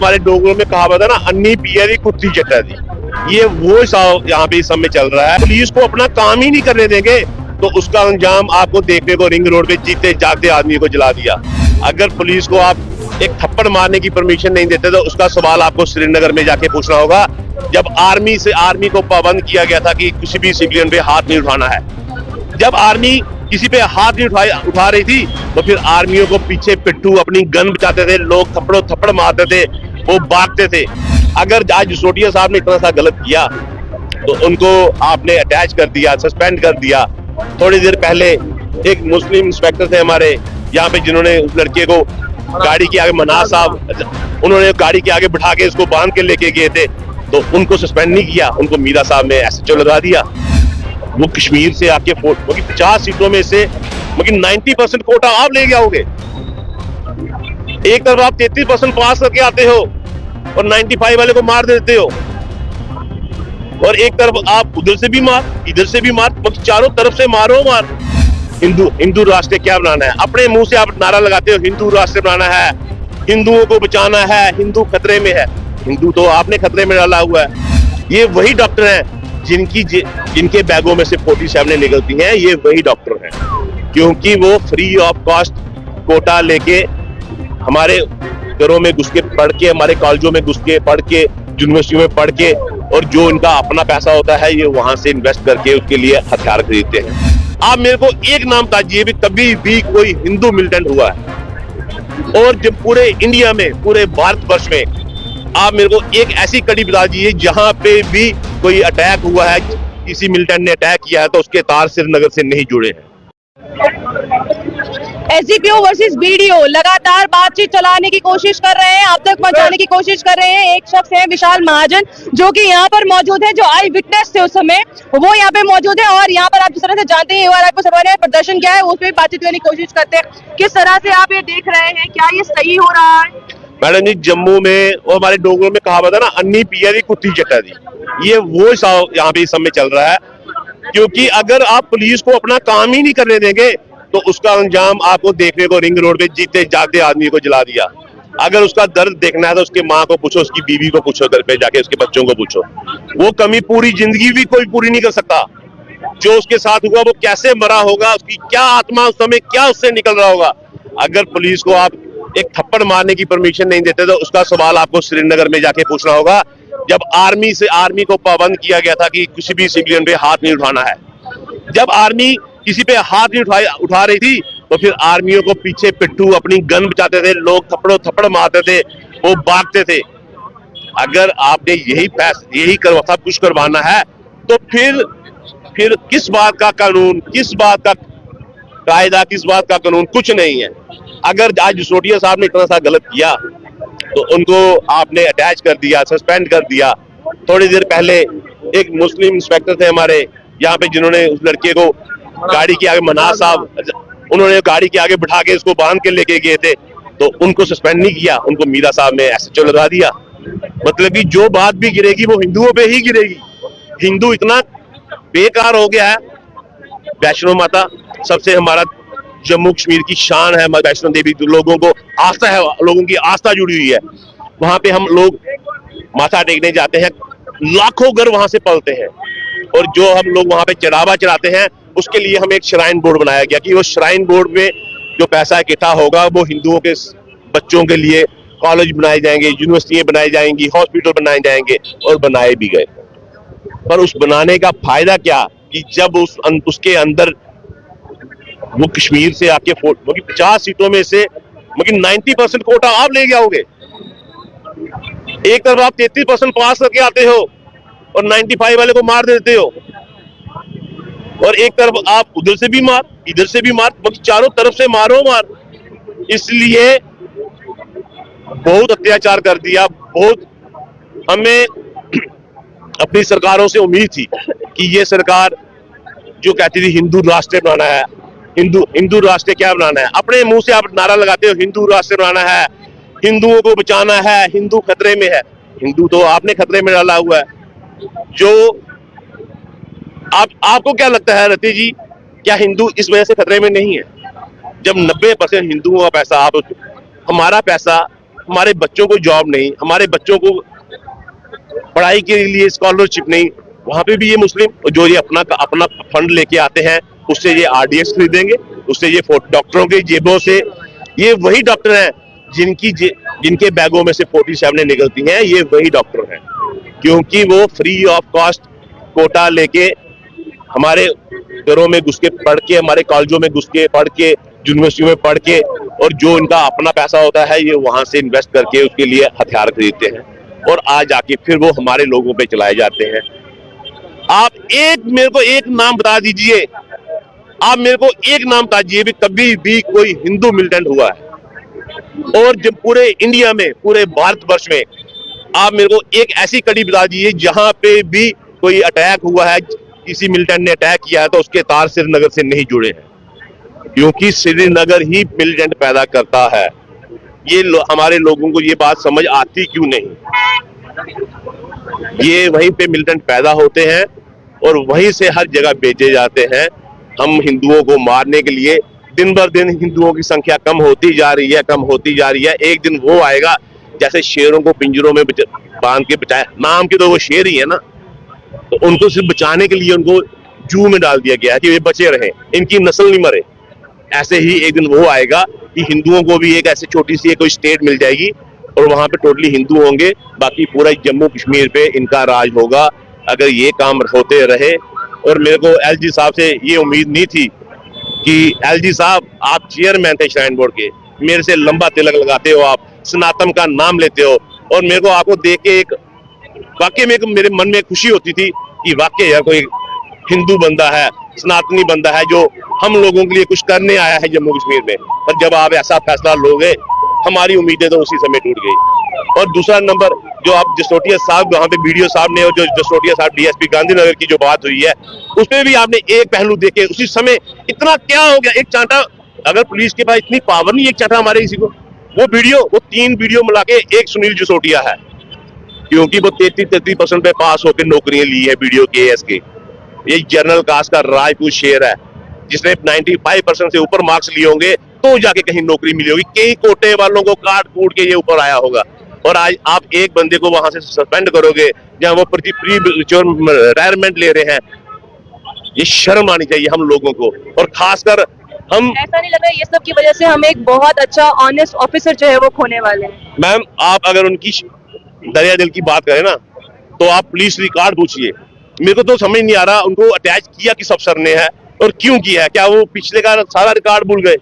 हमारे डोगरों में कहावत है ना, अन्नी पिया दी कुत्ती चटा दी। ये वो यहाँ पे इस समय चल रहा है। पुलिस को अपना काम ही नहीं करने देंगे तो उसका अंजाम आपको देखने को रिंग रोड पे जीते जागते आदमी को जला दिया। अगर पुलिस को आप एक थप्पड़ मारने की परमिशन नहीं देते तो उसका सवाल आपको श्रीनगर में जाके पूछना होगा, जब आर्मी को पाबंद किया गया था कि किसी भी सिविलियन पे हाथ नहीं उठाना है। जब आर्मी किसी पे हाथ नहीं उठा रही थी तो फिर आर्मियों को पीछे पिट्ठू अपनी गन बचाते थे, लोग थप्पड़ मारते थे, वो भागते थे। अगर आज सिसोदिया साहब ने इतना सा गलत किया तो उनको आपने अटैच कर दिया, सस्पेंड कर दिया। थोड़ी देर पहले एक मुस्लिम इंस्पेक्टर थे हमारे यहाँ पे, जिन्होंने उस लड़के को गाड़ी के आगे, मनाज साहब, उन्होंने गाड़ी के आगे बिठा के उसको बांध के लेके गए थे, तो उनको सस्पेंड नहीं किया, उनको मीरा साहब ने एसएचओ लगा दिया। वो कश्मीर से आके 50 सीटों में से 90% कोटा आप ले गए होगे। एक तरफ आप 33% पास करके आते हो और 95 वाले को मार देते हो, और एक तरफ आप उधर से भी मार, इधर से भी मार, चारों तरफ से मारो मार। हिंदू राष्ट्र क्या बनाना है? अपने मुंह से आप नारा लगाते हो हिंदू राष्ट्र बनाना है, हिंदुओं को बचाना है, हिंदू खतरे में है। हिंदू तो आपने खतरे में डाला हुआ है। ये वही डॉक्टर हैं जिनके बैगों में से 47 निकलती हैं, ये वही डॉक्टर हैं, क्योंकि वो फ्री ऑफ कॉस्ट कोटा लेके हमारे घरों में घुस के पढ़ के, हमारे कॉलेजों में घुस के पढ़ के, यूनिवर्सिटियों में पढ़ के, और जो इनका अपना पैसा होता है ये वहां से इन्वेस्ट करके उसके लिए हथियार खरीदते हैं। आप मेरे को एक नाम ताजिए भी कभी भी कोई हिंदू मिलिटेंट हुआ है, और जब पूरे इंडिया में, पूरे भारतवर्ष में आप मेरे को एक ऐसी कड़ी बता दीजिए जहां पे भी कोई अटैक हुआ है, किसी मिलिटेंट ने अटैक किया है तो उसके तार श्रीनगर से नहीं जुड़े हैं। एसडीपीओ वर्सेस बीडीओ लगातार बातचीत चलाने की कोशिश कर रहे हैं, अब तक पहुंचाने की कोशिश कर रहे हैं। एक शख्स है विशाल महाजन, जो कि यहाँ पर मौजूद है, जो आई विटनेस थे उस समय, वो यहाँ पे मौजूद है। और यहाँ पर आप जिस तरह से जानते हैं आपको सभा ने प्रदर्शन किया है, उस पर बातचीत करने की कोशिश करते हैं। किस तरह से आप ये देख रहे हैं, क्या ये सही हो रहा है? मैडम जी, जम्मू में और हमारे डोगरों में कहावत है ना, अन्नी पिया दी कुत्ती चटा दी। ये वो यहाँ पे इस समय चल रहा है, क्योंकि अगर आप पुलिस को अपना काम ही नहीं करने देंगे तो उसका अंजाम आपको देखने को रिंग रोड पे जीते जागते आदमी को जला दिया। अगर उसका दर्द देखना है तो उसके माँ को पूछो, उसकी बीवी को पूछो, घर पे जाके उसके बच्चों को पूछो। वो कमी पूरी जिंदगी भी कोई पूरी नहीं कर सकता। जो उसके साथ हुआ वो कैसे मरा होगा, उसकी क्या आत्मा उस समय क्या उससे निकल रहा होगा। अगर पुलिस को आप एक थप्पड़ मारने की परमिशन नहीं देते तो उसका सवाल आपको श्रीनगर में जाके पूछना होगा, जब आर्मी को पाबंद किया गया था कि किसी भी सिविलियन पे हाथ नहीं उठाना है। जब आर्मी किसी पे हाथ नहीं उठा रही थी तो फिर आर्मियों को पीछे पिट्ठू अपनी गन बचाते थे, लोग थप्पड़ मारते थे, वो भागते थे। अगर आपने यही सब कुछ करवाना है तो फिर किस बात का कानून, किस बात का कायदा, किस बात का कानून? कुछ नहीं है। अगर आज सिसोदिया साहब ने इतना सा गलत किया तो उनको आपने अटैच कर दिया, सस्पेंड कर दिया। थोड़ी देर पहले एक मुस्लिम इंस्पेक्टर थे हमारे यहाँ पे, जिन्होंने उस लड़के को गाड़ी के आगे, मनाज साहब, उन्होंने गाड़ी के आगे बिठा के उसको बांध के लेके गए थे, तो उनको सस्पेंड नहीं किया, उनको मीरा साहब ने एसएचओ लगा दिया। मतलब कि जो बात भी गिरेगी वो हिंदुओं पे ही गिरेगी। हिंदू इतना बेकार हो गया है। वैष्णो माता सबसे हमारा जम्मू कश्मीर की शान है, वैष्णो देवी, लोगों को आस्था है, लोगों की आस्था जुड़ी हुई है। वहां पे हम लोग माथा टेकने जाते हैं, लाखों घर वहां से पलते हैं, और जो हम लोग वहां पे चढ़ावा चढ़ाते हैं उसके लिए हमें एक श्राइन बोर्ड बनाया गया कि वो श्राइन बोर्ड में जो पैसा इकट्ठा होगा वो हिंदुओं के बच्चों के लिए कॉलेज बनाए जाएंगे, यूनिवर्सिटियां बनाई जाएंगी, हॉस्पिटल बनाए जाएंगे, और बनाए भी गए। पर उस बनाने का फायदा क्या कि जब उसके अंदर वो कश्मीर से आके 50 सीटों में से 90% कोटा आप ले गए होगे। एक तरफ आप 33% पास करके आते हो और 95 वाले को मार देते हो, और एक तरफ आप उधर से भी मार, इधर से भी मार, चारों तरफ से मारो मार। इसलिए बहुत अत्याचार कर दिया। बहुत हमें अपनी सरकारों से उम्मीद थी कि ये सरकार जो कहती थी हिंदू राष्ट्र बनाना है, हिंदू राष्ट्र क्या बनाना है? अपने मुंह से आप नारा लगाते हो हिंदू राष्ट्र बनाना है, हिंदुओं को बचाना है, हिंदू खतरे में है। हिंदू तो आपने खतरे में डाला हुआ है। जो आपको क्या लगता है रति जी, क्या हिंदू इस वजह से खतरे में नहीं है? जब 90% हिंदुओं का पैसा, हमारा पैसा हमारे बच्चों को जॉब नहीं, हमारे बच्चों को पढ़ाई के लिए स्कॉलरशिप नहीं, वहां पे भी ये मुस्लिम जो ये अपना फंड लेके आते हैं, उससे ये आरडीएक्स खरीदेंगे, उससे ये डॉक्टरों के जेबों से, ये वही डॉक्टर हैं जिनके बैगों में से 47 निकलती हैं, ये वही डॉक्टर हैं, क्योंकि वो फ्री ऑफ कॉस्ट कोटा लेके हमारे घरों में घुस के पढ़ के, हमारे कॉलेजों में घुस के पढ़ के, यूनिवर्सिटियों में पढ़ के, और जो इनका अपना पैसा होता है ये वहां से इन्वेस्ट करके उसके लिए हथियार खरीदते हैं और आज आके फिर वो हमारे लोगों पे चलाए जाते हैं। आप मेरे को एक नाम बता दीजिए, आप मेरे को एक नाम बता दीजिए भी कभी भी कोई हिंदू मिलिटेंट हुआ है। और जब पूरे इंडिया में, पूरे भारतवर्ष में आप मेरे को एक ऐसी कड़ी बता दीजिए जहां पे भी कोई अटैक हुआ है, किसी मिलिटेंट ने अटैक किया है तो उसके तार श्रीनगर से नहीं जुड़े हैं, क्योंकि श्रीनगर ही मिलिटेंट पैदा करता है। ये हमारे लोगों को ये बात समझ आती क्यों नहीं? ये वहीं पे मिलिटेंट पैदा होते हैं और वहीं से हर जगह भेजे जाते हैं। हम हिंदुओं को मारने के लिए दिन बर दिन हिंदुओं की संख्या कम होती जा रही है, कम होती जा रही है। एक दिन वो आएगा जैसे शेरों को पिंजरों में बांध के बचाया, नाम के तो वो शेर ही है ना, तो उनको सिर्फ बचाने के लिए उनको जू में डाल दिया गया है कि वे बचे रहें, इनकी नस्ल नहीं मरे। ऐसे ही एक दिन वो आएगा कि हिंदुओं को भी एक ऐसी छोटी सी कोई स्टेट मिल जाएगी और वहां पे टोटली हिंदू होंगे, बाकी पूरा जम्मू कश्मीर पे इनका राज होगा अगर ये काम होते रहे। और मेरे को एलजी साहब से ये उम्मीद नहीं थी कि एलजी साहब आप चेयरमैन थे श्राइन बोर्ड के, मेरे से लंबा तिलक लगाते हो, आप सनातन का नाम लेते हो, और मेरे को आपको देख के एक वाकई में मेरे मन में खुशी होती थी कि वाकई यार कोई हिंदू बंदा है, सनातनी बंदा है जो हम लोगों के लिए कुछ करने आया है जम्मू कश्मीर में। पर जब आप ऐसा फैसला लोगे, हमारी उम्मीदें तो उसी समय टूट गई। और दूसरा नंबर, जो आप जसरोटिया साहब वहां पे वीडियो साहब ने और जो जसरोटिया साहब डीएसपी गांधीनगर की जो बात हुई है उसमें भी आपने एक पहलू देखे, उसी समय इतना क्या हो गया, एक चांटा, अगर पुलिस के पास इतनी पावर नहीं एक चांटा मारे किसी को, वो 3 वीडियो मिला के एक सुनील जसरोटिया है, क्योंकि वो 33% पे पास होकर नौकरियां ली है वीडियो के एएस की। ये जनरल कास्ट का राजपूत शेर है जिसने 95% से ऊपर मार्क्स लिए होंगे तो जाके कहीं नौकरी मिली होगी, कई कोटे वालों को काट कूट के ये ऊपर आया होगा। और आज आप एक बंदे को वहां से सस्पेंड करोगे जहां वो रिटायरमेंट ले रहे हैं, ये शर्म आनी चाहिए हम लोगों को। और खासकर हम, ऐसा नहीं लग रहा है ये सब की वजह से हम एक बहुत अच्छा ऑनेस्ट ऑफिसर जो है वो खोने वाले हैं? मैम आप अगर उनकी दरिया दिल की बात करें ना तो आप पुलिस रिकॉर्ड पूछिए, मेरे को तो समझ नहीं आ रहा उनको अटैच किया किस अफसर ने है और क्यों किया है। क्या वो पिछले का सारा रिकॉर्ड भूल गए?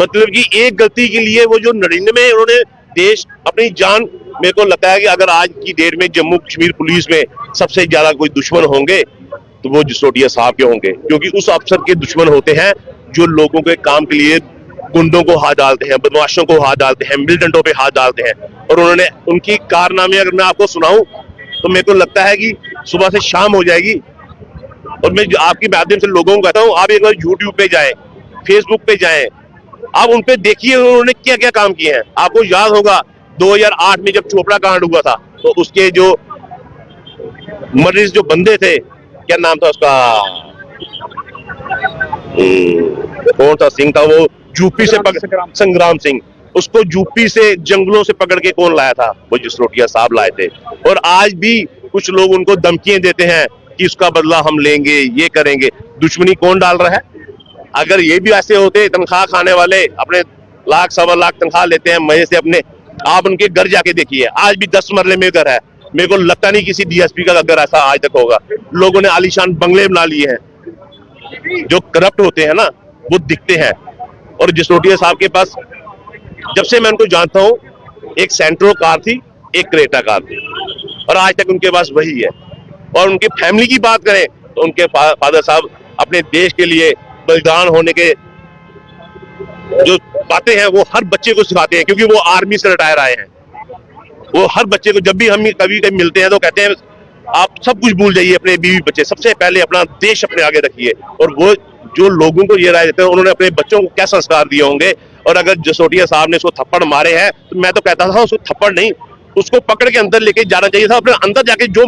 मतलब कि एक गलती के लिए वो जो 99 उन्होंने देश अपनी जान, मेरे को लगता है कि अगर आज की डेट में जम्मू कश्मीर पुलिस में सबसे ज्यादा कोई दुश्मन होंगे तो वो जसरोटिया साहब के होंगे, क्योंकि उस अफसर के दुश्मन होते हैं जो लोगों के काम के लिए गुंडों को हाथ डालते हैं, बदमाशों को हाथ डालते हैं, मिलिटेंटों पे हाथ डालते हैं। और उन्होंने उनकी कारनामे अगर मैं आपको सुनाऊं तो मेरे को लगता है कि सुबह से शाम हो जाएगी। और मैं आपके माध्यम से लोगों को कहता हूं, आप एक बार यूट्यूब पे जाएं, फेसबुक पे जाएं, आप उन पे देखिए उन्होंने क्या क्या काम किए हैं। आपको याद होगा 2008 में जब चोपड़ा कांड हुआ था तो उसके जो मर्डर्स जो बंदे थे, क्या नाम था उसका, कौन सा सिंह था वो, यूपी से संग्राम सिंह, उसको यूपी से जंगलों से पकड़ के कौन लाया था? वो जसरोटिया साहब लाए थे। और आज भी कुछ लोग उनको धमकियां देते हैं कि उसका बदला हम लेंगे, ये करेंगे। दुश्मनी कौन डाल रहा है? अगर ये भी ऐसे होते, तनख्वाह खाने वाले अपने लाख सवा लाख तनख्वाह लेते हैं मजे से अपने, आप उनके घर जाके देखिए, आज भी 10 मरले में घर है। मेरे को लगता नहीं किसी डीएसपी का घर ऐसा आज तक होगा। लोगों ने आलीशान बंगले बना लिए हैं। जो करप्ट होते हैं ना वो दिखते हैं। और जसरोटिया साहब के पास जब से मैं उनको जानता हूं, एक सेंट्रो कार थी, एक क्रेटा कार थी, और आज तक उनके पास वही है। और उनके फैमिली की बात करें तो उनके फादर साहब अपने देश के लिए बलिदान होने के जो बातें हैं वो हर बच्चे को सिखाते हैं, क्योंकि वो आर्मी से रिटायर आए हैं। वो हर बच्चे को जब भी हम कभी कभी मिलते हैं तो कहते हैं आप सब कुछ भूल जाइए, अपने बीवी बच्चे, सबसे पहले अपना देश अपने आगे रखिए। और वो जो लोगों को ये राय देते हैं उन्होंने अपने बच्चों को क्या संस्कार दिए होंगे। और अगर जसरोटिया साहब ने उसको थप्पड़ मारे हैं तो मैं तो कहता था उसको थप्पड़ नहीं, उसको पकड़ के अंदर लेके जाना चाहिए था। अपने अंदर जाके जो,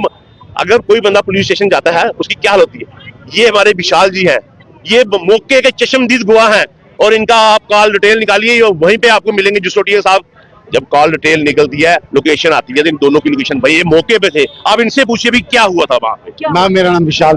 अगर कोई बंदा पुलिस स्टेशन जाता है उसकी क्या हालत होती है। ये हमारे विशाल जी हैं, ये मौके के चश्मदीद गवाह हैं, और इनका आप कॉल डिटेल निकालिए, वहीं पे आपको मिलेंगे जसरोटिया साहब जब कॉल डिटेल निकलती है, लोकेशन आती है, तो इन दोनों की लोकेशन, भाई ये मौके पे थे, आप इनसे पूछिए भी क्या हुआ था वहां पे। मैम मेरा नाम विशाल